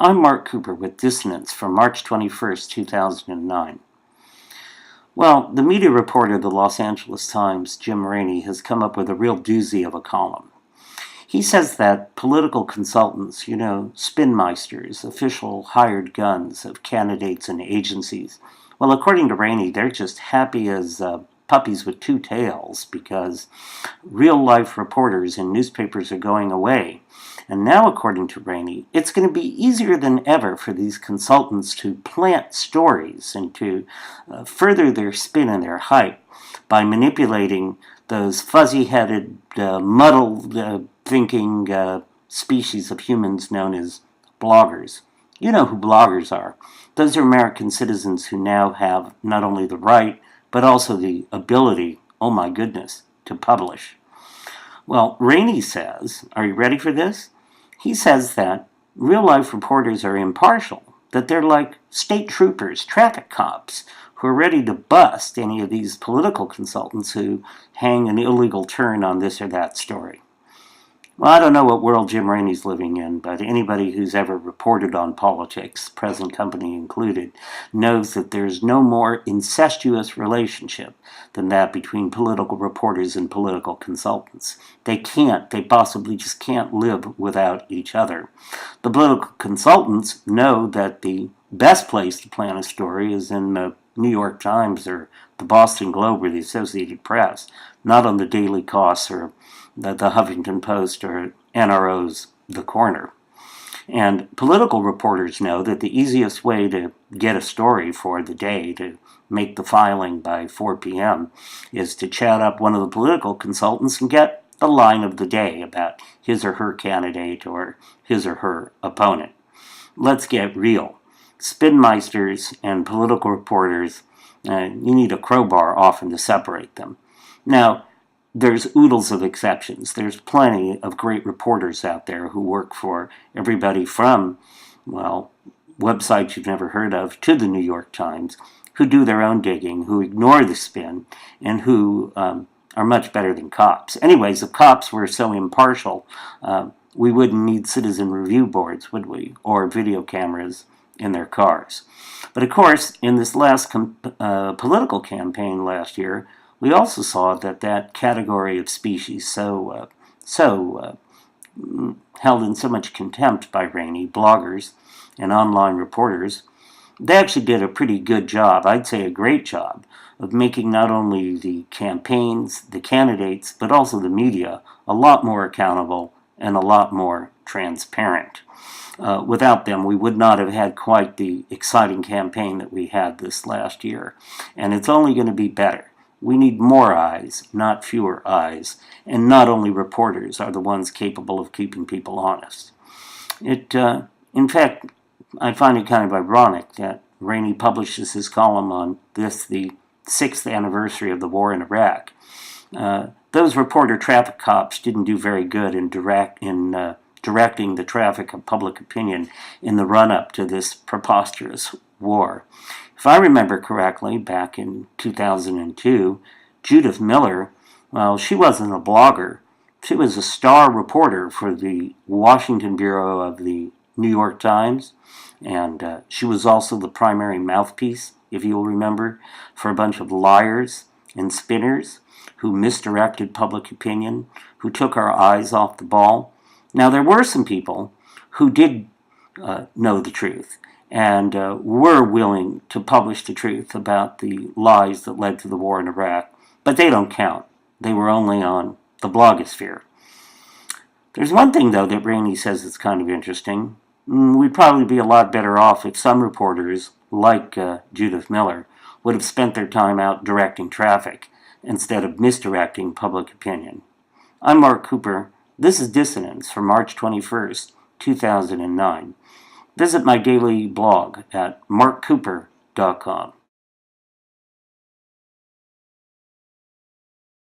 I'm Marc Cooper with Dissonance for March 21st, 2009. Well, the media reporter of the Los Angeles Times, Jim Rainey, has come up with a real doozy of a column. He says that political consultants, spinmeisters, official hired guns of candidates and agencies, well, according to Rainey, they're just happy as puppies with two tails because real-life reporters in newspapers are going away. And now, according to Rainey, it's going to be easier than ever for these consultants to plant stories and to further their spin and their hype by manipulating those fuzzy-headed, muddled thinking species of humans known as bloggers. You know who bloggers are. Those are American citizens who now have not only the right, but also the ability, oh my goodness, to publish. Well, Rainey says, are you ready for this? He says that real-life reporters are impartial, that they're like state troopers, traffic cops, who are ready to bust any of these political consultants who hang an illegal turn on this or that story. Well, I don't know what world Jim Rainey's living in, but anybody who's ever reported on politics, present company included, knows that there's no more incestuous relationship than that between political reporters and political consultants. They possibly just can't live without each other. The political consultants know that the best place to plant a story is in the New York Times or the Boston Globe or the Associated Press, not on the Daily Kos or the Huffington Post or NRO's The Corner. And political reporters know that the easiest way to get a story for the day, to make the filing by 4 p.m., is to chat up one of the political consultants and get the line of the day about his or her candidate or his or her opponent. Let's get real. Spinmeisters and political reporters, you need a crowbar often to separate them. Now, there's oodles of exceptions. There's plenty of great reporters out there who work for everybody from, well, websites you've never heard of to the New York Times, who do their own digging, who ignore the spin, and who are much better than cops. Anyways, if cops were so impartial, we wouldn't need citizen review boards, would we? Or video cameras in their cars. But of course, in this last political campaign last year, we also saw that category of species so held in so much contempt by Rainey, bloggers and online reporters, they actually did a pretty good job, I'd say a great job, of making not only the campaigns, the candidates, but also the media a lot more accountable and a lot more transparent. Without them, we would not have had quite the exciting campaign that we had this last year. And it's only going to be better. We need more eyes, not fewer eyes, and not only reporters are the ones capable of keeping people honest. In fact, I find it kind of ironic that Rainey publishes his column on this, the 6th anniversary of the war in Iraq. Those reporter traffic cops didn't do very good in directing the traffic of public opinion in the run-up to this preposterous war. If I remember correctly, back in 2002, Judith Miller, well, she wasn't a blogger. She was a star reporter for the Washington Bureau of the New York Times, and she was also the primary mouthpiece, if you'll remember, for a bunch of liars and spinners who misdirected public opinion, who took our eyes off the ball. Now, there were some people who did know the truth and were willing to publish the truth about the lies that led to the war in Iraq, but they don't count. They were only on the blogosphere. There's one thing, though, that Rainey says is kind of interesting. We'd probably be a lot better off if some reporters, like Judith Miller, would have spent their time out directing traffic instead of misdirecting public opinion. I'm Marc Cooper. This is Dissonance for March 21st, 2009. Visit my daily blog at marccooper.com.